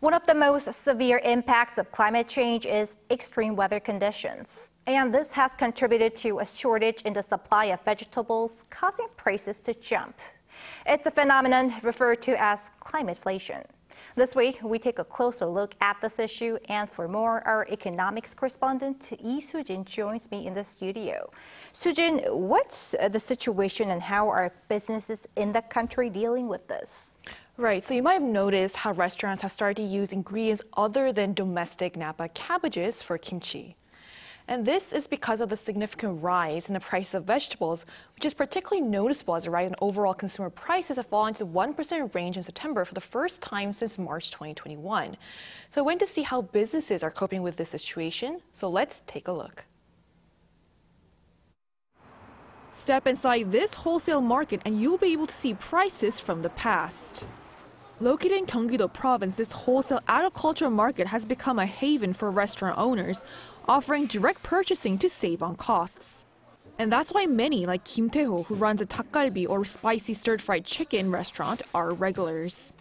One of the most severe impacts of climate change is extreme weather conditions. And this has contributed to a shortage in the supply of vegetables, causing prices to jump. It's a phenomenon referred to as climateflation. This week, we take a closer look at this issue, and for more, our economics correspondent Lee Soo-jin joins me in the studio. Soo-jin, what's the situation and how are businesses in the country dealing with this? Right, so you might have noticed how restaurants have started to use ingredients other than domestic napa cabbages for kimchi. And this is because of the significant rise in the price of vegetables, which is particularly noticeable as a rise in overall consumer prices have fallen to the 1% range in September for the first time since March 2021. So I went to see how businesses are coping with this situation, so let's take a look. Step inside this wholesale market and you'll be able to see prices from the past. Located in Gyeonggi-do province, this wholesale agricultural market has become a haven for restaurant owners, offering direct purchasing to save on costs. And that's why many, like Kim Tae-ho, who runs a 닭갈비 or spicy stir-fried chicken restaurant, are regulars.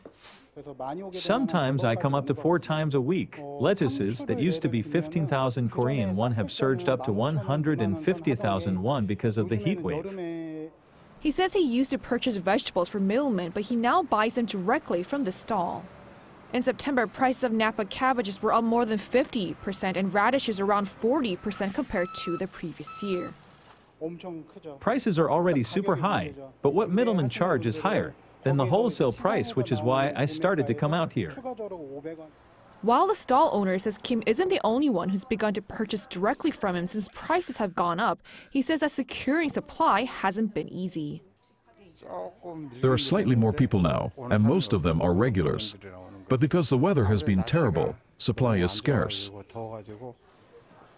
Sometimes I come up to 4 times a week. Lettuces that used to be 15,000 Korean won have surged up to 150,000 won because of the heat wave. He says he used to purchase vegetables from middlemen, but he now buys them directly from the stall. In September, prices of napa cabbages were up more than 50% and radishes around 40% compared to the previous year. Prices are already super high, but what middlemen charge is higher than the wholesale price, which is why I started to come out here. While the stall owner says Kim isn't the only one who's begun to purchase directly from him since prices have gone up, he says that securing supply hasn't been easy. There are slightly more people now, and most of them are regulars. But because the weather has been terrible, supply is scarce.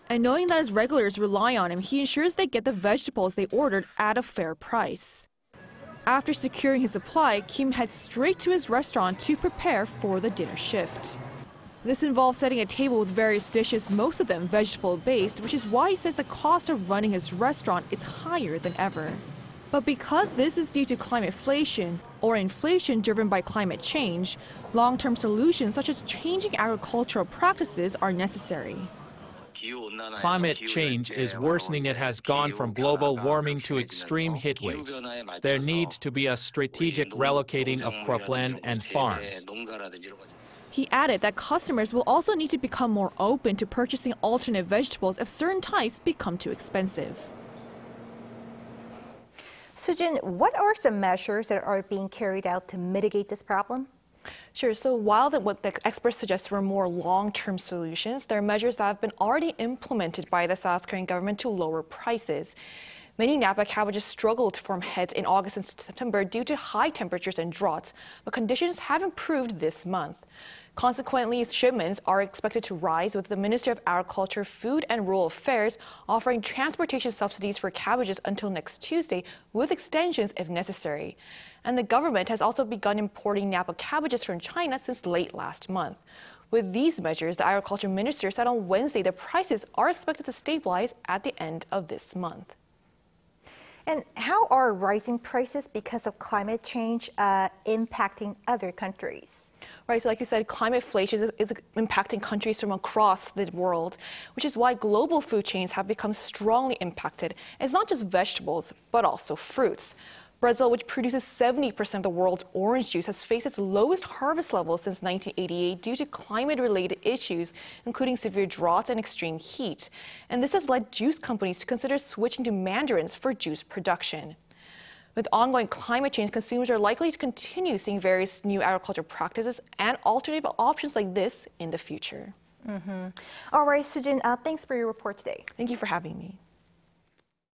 And knowing that his regulars rely on him, he ensures they get the vegetables they ordered at a fair price. After securing his supply, Kim heads straight to his restaurant to prepare for the dinner shift. This involves setting a table with various dishes, most of them vegetable-based, which is why he says the cost of running his restaurant is higher than ever. But because this is due to climateflation, or inflation driven by climate change, long-term solutions such as changing agricultural practices are necessary. Climate change is worsening. It has gone from global warming to extreme heat waves. There needs to be a strategic relocating of cropland and farms. He added that customers will also need to become more open to purchasing alternate vegetables if certain types become too expensive. Soo-jin, what are some measures that are being carried out to mitigate this problem? Sure. So while what the experts suggest were more long-term solutions, there are measures that have been already implemented by the South Korean government to lower prices. Many napa cabbages struggled to form heads in August and September due to high temperatures and droughts, but conditions have improved this month. Consequently, shipments are expected to rise, with the Ministry of Agriculture, Food and Rural Affairs offering transportation subsidies for cabbages until next Tuesday, with extensions if necessary. And the government has also begun importing napa cabbages from China since late last month. With these measures, the Agriculture Minister said on Wednesday that prices are expected to stabilize at the end of this month. And how are rising prices because of climate change impacting other countries? Right, so like you said, climateflation is impacting countries from across the world, which is why global food chains have become strongly impacted. And it's not just vegetables, but also fruits. Brazil, which produces 70% of the world's orange juice, has faced its lowest harvest level since 1988 due to climate-related issues, including severe droughts and extreme heat. And this has led juice companies to consider switching to mandarins for juice production. With ongoing climate change, consumers are likely to continue seeing various new agricultural practices and alternative options like this in the future. All right, Soo-jin, thanks for your report today. Thank you for having me.